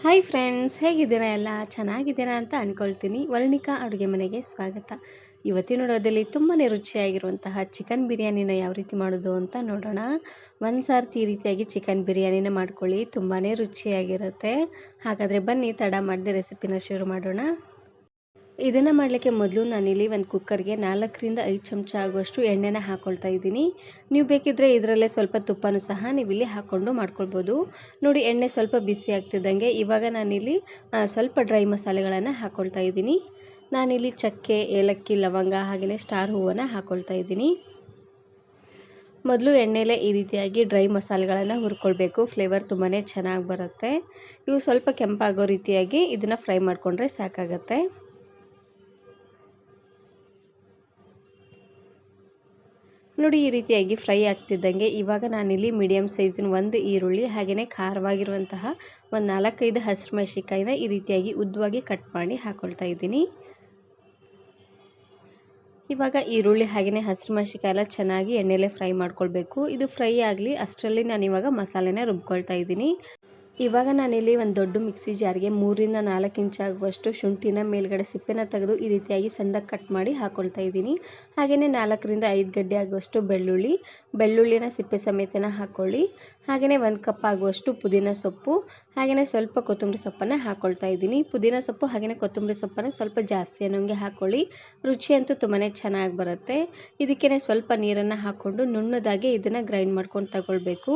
Hi friends, ಹೇಗಿದ್ದೀರಾ? ಎಲ್ಲ ಚೆನ್ನಾಗಿದ್ದೀರಾ ಅಂತ ಅಂದ್ಕೊಳ್ತೀನಿ. ವರ್ಣಿಕಾ ಅಡುಗೆ ಮನೆಗೆ ಸ್ವಾಗತ. ಇವತ್ತಿನ ವಿಡಿಯೋದಲ್ಲಿ ತುಂಬಾ ರುಚಿಯಾಗಿರುವಂತಹ ಚಿಕನ್ ಬಿರಿಯಾನಿನ ಯಾವ ರೀತಿ ಮಾಡೋದು ಅಂತ ನೋಡೋಣ. ಒಂದು ಸಾರ್ತಿ ಈ ರೀತಿಯಾಗಿ ಚಿಕನ್ ಬಿರಿಯಾನಿನ ಮಾಡ್ಕೊಳ್ಳಿ, ತುಂಬಾ ರುಚಿಯಾಗಿರುತ್ತೆ. ಹಾಗಾದರೆ ಬನ್ನಿ ತಡ ಮಾಡದೆ ರೆಸಿಪಿನ ಶುರು ಮಾಡೋಣ. ಇದನ್ನು ಮಾಡಲಿಕ್ಕೆ ಮೊದಲು ನಾನಿಲ್ಲಿ ಒಂದು ಕುಕ್ಕರ್ಗೆ 4ರಿಂದ 5 ಚಮಚ ಆಗುವಷ್ಟು ಎಣ್ಣೆನ ಹಾಕ್ಕೊಳ್ತಾ ಇದ್ದೀನಿ. ನೀವು ಬೇಕಿದ್ದರೆ ಇದರಲ್ಲೇ ಸ್ವಲ್ಪ ತುಪ್ಪನೂ ಸಹ ನೀವಿಲ್ಲಿ ಹಾಕ್ಕೊಂಡು ಮಾಡ್ಕೊಳ್ಬೋದು. ನೋಡಿ, ಎಣ್ಣೆ ಸ್ವಲ್ಪ ಬಿಸಿ ಆಗ್ತಿದ್ದಂಗೆ ಇವಾಗ ನಾನಿಲ್ಲಿ ಸ್ವಲ್ಪ ಡ್ರೈ ಮಸಾಲೆಗಳನ್ನು ಹಾಕ್ಕೊಳ್ತಾ ಇದ್ದೀನಿ. ನಾನಿಲ್ಲಿ ಚಕ್ಕೆ, ಏಲಕ್ಕಿ, ಲವಂಗ ಹಾಗೆಯೇ ಸ್ಟಾರ್ ಹೂವನ್ನು ಹಾಕ್ಕೊಳ್ತಾ ಇದ್ದೀನಿ. ಮೊದಲು ಎಣ್ಣೆಲೇ ಈ ರೀತಿಯಾಗಿ ಡ್ರೈ ಮಸಾಲೆಗಳನ್ನು ಹುರ್ಕೊಳ್ಬೇಕು. ಫ್ಲೇವರ್ ತುಂಬಾ ಚೆನ್ನಾಗಿ ಬರುತ್ತೆ. ಇವು ಸ್ವಲ್ಪ ಕೆಂಪಾಗೋ ರೀತಿಯಾಗಿ ಇದನ್ನು ಫ್ರೈ ಮಾಡಿಕೊಂಡ್ರೆ ಸಾಕಾಗತ್ತೆ. ನೋಡಿ, ಈ ರೀತಿಯಾಗಿ ಫ್ರೈ ಆಗ್ತಿದ್ದಂಗೆ ಇವಾಗ ನಾನಿಲ್ಲಿ ಮೀಡಿಯಮ್ ಸೈಜಿನ ಒಂದು ಈರುಳ್ಳಿ ಹಾಗೆಯೇ ಖಾರವಾಗಿರುವಂತಹ ಒಂದು 4-5 ಹಸಿರು ಮೆಣಸಿನಕಾಯಿನ ಈ ರೀತಿಯಾಗಿ ಉದ್ದವಾಗಿ ಕಟ್ ಮಾಡಿ ಹಾಕ್ಕೊಳ್ತಾ ಇದ್ದೀನಿ. ಇವಾಗ ಈರುಳ್ಳಿ ಹಾಗೆಯೇ ಹಸಿರು ಮೆಣಸಿನಕಾಯಿ ಎಲ್ಲ ಚೆನ್ನಾಗಿ ಎಣ್ಣೆಲೇ ಫ್ರೈ ಮಾಡ್ಕೊಳ್ಬೇಕು. ಇದು ಫ್ರೈ ಆಗಲಿ ಅಷ್ಟರಲ್ಲಿ ನಾನಿವಾಗ ಮಸಾಲೆನ ರುಬ್ಕೊಳ್ತಾ ಇದ್ದೀನಿ. ಇವಾಗ ನಾನಿಲ್ಲಿ ಒಂದು ದೊಡ್ಡ ಮಿಕ್ಸಿ ಜಾರ್ಗೆ 3ರಿಂದ 4 ಇಂಚ್ ಆಗುವಷ್ಟು ಶುಂಠಿನ ಮೇಲ್ಗಡೆ ಸಿಪ್ಪೆನ ತೆಗೆದು ಈ ರೀತಿಯಾಗಿ ಸಣ್ಣದಾಗಿ ಕಟ್ ಮಾಡಿ ಹಾಕ್ಕೊಳ್ತಾ ಇದ್ದೀನಿ. ಹಾಗೆಯೇ 4ರಿಂದ 5 ಗಡ್ಡೆ ಆಗುವಷ್ಟು ಬೆಳ್ಳುಳ್ಳಿನ ಸಿಪ್ಪೆ ಸಮೇತನ ಹಾಕ್ಕೊಳ್ಳಿ. ಹಾಗೆಯೇ 1 ಕಪ್ ಆಗುವಷ್ಟು ಪುದೀನ ಸೊಪ್ಪು ಹಾಗೆಯೇ ಸ್ವಲ್ಪ ಕೊತ್ತಂಬರಿ ಸೊಪ್ಪನ್ನು ಹಾಕ್ಕೊಳ್ತಾ ಇದ್ದೀನಿ. ಪುದೀನ ಸೊಪ್ಪು ಹಾಗೆಯೇ ಕೊತ್ತಂಬರಿ ಸೊಪ್ಪನ್ನು ಸ್ವಲ್ಪ ಜಾಸ್ತಿ ಅನ್ನೋಂಗೆ ಹಾಕ್ಕೊಳ್ಳಿ. ರುಚಿ ಅಂತೂ ತುಂಬಾ ಚೆನ್ನಾಗಿ ಬರುತ್ತೆ. ಇದಕ್ಕೇ ಸ್ವಲ್ಪ ನೀರನ್ನು ಹಾಕ್ಕೊಂಡು ನುಣ್ಣದಾಗಿ ಇದನ್ನು ಗ್ರೈಂಡ್ ಮಾಡ್ಕೊಂಡು ತಗೊಳ್ಬೇಕು.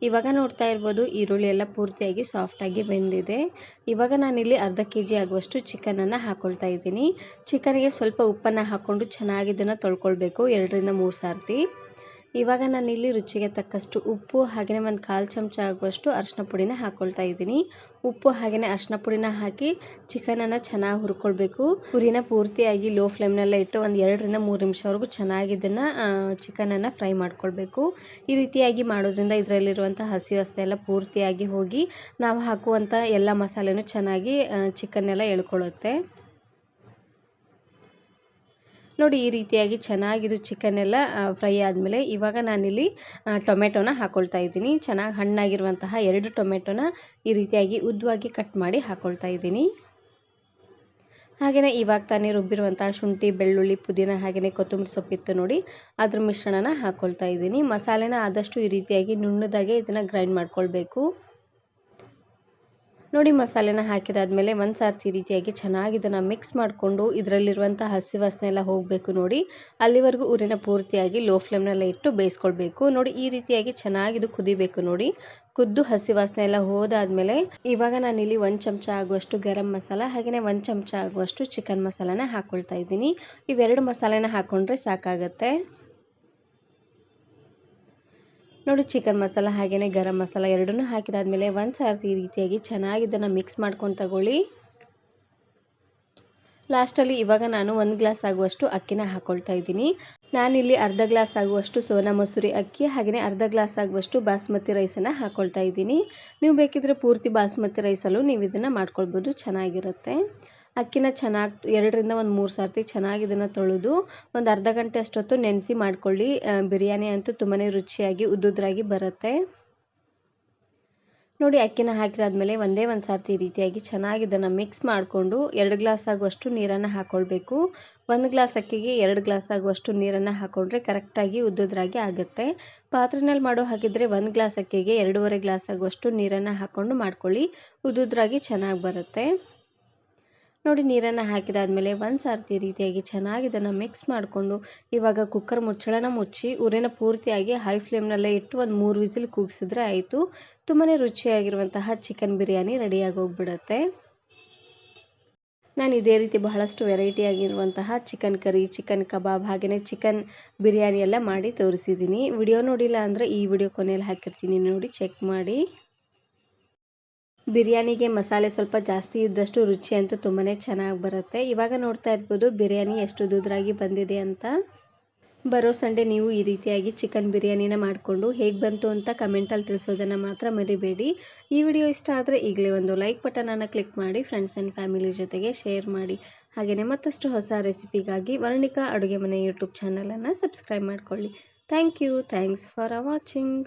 ಇವಾಗ ನೋಡ್ತಾ ಇರ್ಬೋದು, ಈರುಳ್ಳಿ ಎಲ್ಲ ಪೂರ್ತಿಯಾಗಿ ಸಾಫ್ಟಾಗಿ ಬೆಂದಿದೆ. ಇವಾಗ ನಾನಿಲ್ಲಿ ಅರ್ಧ ಕೆಜಿ ಆಗುವಷ್ಟು ಚಿಕನನ್ನು ಹಾಕ್ಕೊಳ್ತಾ ಇದ್ದೀನಿ. ಚಿಕನ್ಗೆ ಸ್ವಲ್ಪ ಉಪ್ಪನ್ನು ಹಾಕ್ಕೊಂಡು ಚೆನ್ನಾಗಿ ಇದನ್ನು ತೊಳ್ಕೊಳ್ಬೇಕು 2ರಿಂದ 3 ಸಾರ್ತಿ. ಇವಾಗ ನಾನಿಲ್ಲಿ ರುಚಿಗೆ ತಕ್ಕಷ್ಟು ಉಪ್ಪು ಹಾಗೆಯೇ 1/4 ಚಮಚ ಆಗುವಷ್ಟು ಅರಿಶಿನ ಪುಡಿನ ಹಾಕ್ಕೊಳ್ತಾ ಇದ್ದೀನಿ. ಉಪ್ಪು ಹಾಗೆಯೇ ಅರಿಶಿನ ಪುಡಿನ ಹಾಕಿ ಚಿಕನನ್ನು ಚೆನ್ನಾಗಿ ಹುರ್ಕೊಳ್ಬೇಕು. ಉರಿನ ಪೂರ್ತಿಯಾಗಿ ಲೋ ಫ್ಲೇಮ್ನಲ್ಲೇ ಇಟ್ಟು ಒಂದು 2ರಿಂದ 3 ನಿಮಿಷವರೆಗೂ ಚೆನ್ನಾಗಿ ಇದನ್ನು ಚಿಕನನ್ನು ಫ್ರೈ ಮಾಡ್ಕೊಳ್ಬೇಕು. ಈ ರೀತಿಯಾಗಿ ಮಾಡೋದ್ರಿಂದ ಇದರಲ್ಲಿರುವಂಥ ಹಸಿ ವಾಸನೆ ಎಲ್ಲ ಪೂರ್ತಿಯಾಗಿ ಹೋಗಿ ನಾವು ಹಾಕುವಂಥ ಎಲ್ಲ ಮಸಾಲೆನೂ ಚೆನ್ನಾಗಿ ಚಿಕನ್ನೆಲ್ಲ ಎಳ್ಕೊಳ್ಳುತ್ತೆ. ನೋಡಿ, ಈ ರೀತಿಯಾಗಿ ಚೆನ್ನಾಗಿದು ಚಿಕನ್ ಎಲ್ಲ ಫ್ರೈ ಆದಮೇಲೆ ಇವಾಗ ನಾನಿಲ್ಲಿ ಟೊಮೆಟೊನ ಹಾಕ್ಕೊಳ್ತಾ ಇದ್ದೀನಿ. ಚೆನ್ನಾಗಿ ಹಣ್ಣಾಗಿರುವಂತಹ 2 ಟೊಮೆಟೊನ ಈ ರೀತಿಯಾಗಿ ಉದ್ದವಾಗಿ ಕಟ್ ಮಾಡಿ ಹಾಕ್ಕೊಳ್ತಾ ಇದ್ದೀನಿ. ಹಾಗೆಯೇ ಇವಾಗ ತಾನೇ ರುಬ್ಬಿರುವಂತಹ ಶುಂಠಿ, ಬೆಳ್ಳುಳ್ಳಿ, ಪುದೀನ ಹಾಗೆಯೇ ಕೊತ್ತಂಬರಿ ಸೊಪ್ಪಿತ್ತು ನೋಡಿ, ಅದ್ರ ಮಿಶ್ರಣನ ಹಾಕ್ಕೊಳ್ತಾ ಇದ್ದೀನಿ. ಮಸಾಲೆನ ಆದಷ್ಟು ಈ ರೀತಿಯಾಗಿ ನುಣ್ಣದಾಗೆ ಇದನ್ನು ಗ್ರೈಂಡ್ ಮಾಡ್ಕೊಳ್ಬೇಕು. ನೋಡಿ, ಮಸಾಲೆನ ಹಾಕಿದಾದ್ಮೇಲೆ ಒಂದು ಸಾರ್ತಿ ಈ ರೀತಿಯಾಗಿ ಚೆನ್ನಾಗಿ ಇದನ್ನು ಮಿಕ್ಸ್ ಮಾಡಿಕೊಂಡು ಇದರಲ್ಲಿರುವಂಥ ಹಸಿ ವಾಸನೆ ಎಲ್ಲ ಹೋಗಬೇಕು. ನೋಡಿ, ಅಲ್ಲಿವರೆಗೂ ಊರಿನ ಪೂರ್ತಿಯಾಗಿ ಲೋ ಫ್ಲೇಮ್ನಲ್ಲೇ ಇಟ್ಟು ಬೇಯಿಸ್ಕೊಳ್ಬೇಕು. ನೋಡಿ, ಈ ರೀತಿಯಾಗಿ ಚೆನ್ನಾಗಿ ಇದು ಕುದಿಬೇಕು. ನೋಡಿ, ಕುದ್ದು ಹಸಿ ವಾಸನೆ ಎಲ್ಲ ಹೋದಾದ್ಮೇಲೆ ಇವಾಗ ನಾನಿಲ್ಲಿ 1 ಚಮಚ ಆಗುವಷ್ಟು ಗರಂ ಮಸಾಲ ಹಾಗೆಯೇ 1 ಚಮಚ ಆಗುವಷ್ಟು ಚಿಕನ್ ಮಸಾಲಾನ ಹಾಕ್ಕೊಳ್ತಾ ಇದ್ದೀನಿ. ಇವೆರಡು ಮಸಾಲೆನ ಹಾಕ್ಕೊಂಡ್ರೆ ಸಾಕಾಗತ್ತೆ. ನೋಡಿ, ಚಿಕನ್ ಮಸಾಲ ಹಾಗೆಯೇ ಗರಂ ಮಸಾಲ ಎರಡನ್ನೂ ಹಾಕಿದಾದ್ಮೇಲೆ ಒಂದು ಸಾರ್ತಿ ಈ ರೀತಿಯಾಗಿ ಚೆನ್ನಾಗಿ ಇದನ್ನು ಮಿಕ್ಸ್ ಮಾಡ್ಕೊಂಡು ತಗೊಳ್ಳಿ. ಲಾಸ್ಟಲ್ಲಿ ಇವಾಗ ನಾನು 1 ಗ್ಲಾಸ್ ಆಗುವಷ್ಟು ಅಕ್ಕಿನ ಹಾಕ್ಕೊಳ್ತಾ ಇದ್ದೀನಿ. ನಾನಿಲ್ಲಿ ಅರ್ಧ ಗ್ಲಾಸ್ ಆಗುವಷ್ಟು ಸೋನಾ ಮಸೂರಿ ಅಕ್ಕಿ ಹಾಗೆಯೇ ಅರ್ಧ ಗ್ಲಾಸ್ ಆಗುವಷ್ಟು ಬಾಸ್ಮತಿ ರೈಸನ್ನು ಹಾಕ್ಕೊಳ್ತಾ ಇದ್ದೀನಿ. ನೀವು ಬೇಕಿದ್ರೆ ಪೂರ್ತಿ ಬಾಸ್ಮತಿ ರೈಸಲ್ಲೂ ನೀವು ಇದನ್ನು ಮಾಡ್ಕೊಳ್ಬೋದು, ಚೆನ್ನಾಗಿರುತ್ತೆ. ಅಕ್ಕಿನ ಚೆನ್ನಾಗಿ 2ರಿಂದ 3 ಸಾರ್ತಿ ಚೆನ್ನಾಗಿ ಇದನ್ನು ತೊಳೆದು ಒಂದು ಅರ್ಧ ಗಂಟೆ ಅಷ್ಟೊತ್ತು ನೆನೆಸಿ ಮಾಡ್ಕೊಳ್ಳಿ. ಬಿರಿಯಾನಿ ಅಂತೂ ತುಂಬಾ ರುಚಿಯಾಗಿ ಉದ್ದುದ್ರಾಗಿ ಬರುತ್ತೆ. ನೋಡಿ, ಅಕ್ಕಿನ ಹಾಕಿದಾದ್ಮೇಲೆ ಒಂದೇ ಒಂದು ಸಾರ್ತಿ ಈ ರೀತಿಯಾಗಿ ಚೆನ್ನಾಗಿ ಇದನ್ನು ಮಿಕ್ಸ್ ಮಾಡಿಕೊಂಡು 2 ಗ್ಲಾಸ್ ಆಗುವಷ್ಟು ನೀರನ್ನು ಹಾಕ್ಕೊಳ್ಬೇಕು. 1 ಗ್ಲಾಸ್ ಅಕ್ಕಿಗೆ 2 ಗ್ಲಾಸ್ ಆಗುವಷ್ಟು ನೀರನ್ನು ಹಾಕ್ಕೊಂಡ್ರೆ ಕರೆಕ್ಟಾಗಿ ಉದ್ದುದ್ರಾಗಿ ಆಗುತ್ತೆ. ಪಾತ್ರೆನಲ್ಲಿ ಮಾಡೋ ಹಾಗಿದ್ರೆ 1 ಗ್ಲಾಸ್ ಅಕ್ಕಿಗೆ 2.5 ಗ್ಲಾಸ್ ಆಗುವಷ್ಟು ನೀರನ್ನು ಹಾಕ್ಕೊಂಡು ಮಾಡ್ಕೊಳ್ಳಿ, ಉದ್ದುದ್ರಾಗಿ ಚೆನ್ನಾಗಿ ಬರುತ್ತೆ. ನೋಡಿ, ನೀರನ್ನು ಹಾಕಿದಾದ್ಮೇಲೆ ಒಂದು ಸಾರ್ತಿ ರೀತಿಯಾಗಿ ಚೆನ್ನಾಗಿ ಇದನ್ನು ಮಿಕ್ಸ್ ಮಾಡಿಕೊಂಡು ಇವಾಗ ಕುಕ್ಕರ್ ಮುಚ್ಚಳನ ಮುಚ್ಚಿ ಉರಿನ ಪೂರ್ತಿಯಾಗಿ ಹೈ ಫ್ಲೇಮ್ನಲ್ಲೇ ಇಟ್ಟು ಒಂದು 3 ವಿಸಿಲ್ ಕೂಗಿಸಿದ್ರೆ ಆಯಿತು. ತುಂಬಾ ರುಚಿಯಾಗಿರುವಂತಹ ಚಿಕನ್ ಬಿರಿಯಾನಿ ರೆಡಿಯಾಗಿ ಹೋಗ್ಬಿಡುತ್ತೆ. ನಾನು ಇದೇ ರೀತಿ ಬಹಳಷ್ಟು ವೆರೈಟಿಯಾಗಿರುವಂತಹ ಚಿಕನ್ ಕರಿ, ಚಿಕನ್ ಕಬಾಬ್ ಹಾಗೆಯೇ ಚಿಕನ್ ಬಿರಿಯಾನಿ ಎಲ್ಲ ಮಾಡಿ ತೋರಿಸಿದ್ದೀನಿ. ವಿಡಿಯೋ ನೋಡಿಲ್ಲ ಅಂದರೆ ಈ ವಿಡಿಯೋ ಕೊನೆಯಲ್ಲಿ ಹಾಕಿರ್ತೀನಿ, ನೋಡಿ ಚೆಕ್ ಮಾಡಿ. ಬಿರಿಯಾನಿಗೆ ಮಸಾಲೆ ಸ್ವಲ್ಪ ಜಾಸ್ತಿ ಇದ್ದಷ್ಟು ರುಚಿ ಅಂತೂ ತುಂಬಾ ಚೆನ್ನಾಗಿ ಬರುತ್ತೆ. ಇವಾಗ ನೋಡ್ತಾ ಇರ್ಬೋದು ಬಿರಿಯಾನಿ ಎಷ್ಟು ಉದ್ದುದ್ರಾಗಿ ಬಂದಿದೆ ಅಂತ. ಬರೋ ಸಂಡೇ ನೀವು ಈ ರೀತಿಯಾಗಿ ಚಿಕನ್ ಬಿರಿಯಾನಿನ ಮಾಡಿಕೊಂಡು ಹೇಗೆ ಬಂತು ಅಂತ ಕಮೆಂಟಲ್ಲಿ ತಿಳಿಸೋದನ್ನು ಮಾತ್ರ ಮರಿಬೇಡಿ. ಈ ವಿಡಿಯೋ ಇಷ್ಟ ಆದರೆ ಈಗಲೇ ಒಂದು ಲೈಕ್ ಬಟನನ್ನು ಕ್ಲಿಕ್ ಮಾಡಿ, ಫ್ರೆಂಡ್ಸ್ ಆ್ಯಂಡ್ ಫ್ಯಾಮಿಲಿ ಜೊತೆಗೆ ಶೇರ್ ಮಾಡಿ. ಹಾಗೆಯೇ ಮತ್ತಷ್ಟು ಹೊಸ ರೆಸಿಪಿಗಾಗಿ ವರ್ಣಿಕಾ ಅಡುಗೆ ಮನೆ ಯೂಟ್ಯೂಬ್ ಚಾನಲನ್ನು ಸಬ್ಸ್ಕ್ರೈಬ್ ಮಾಡ್ಕೊಳ್ಳಿ. Thanks for watching.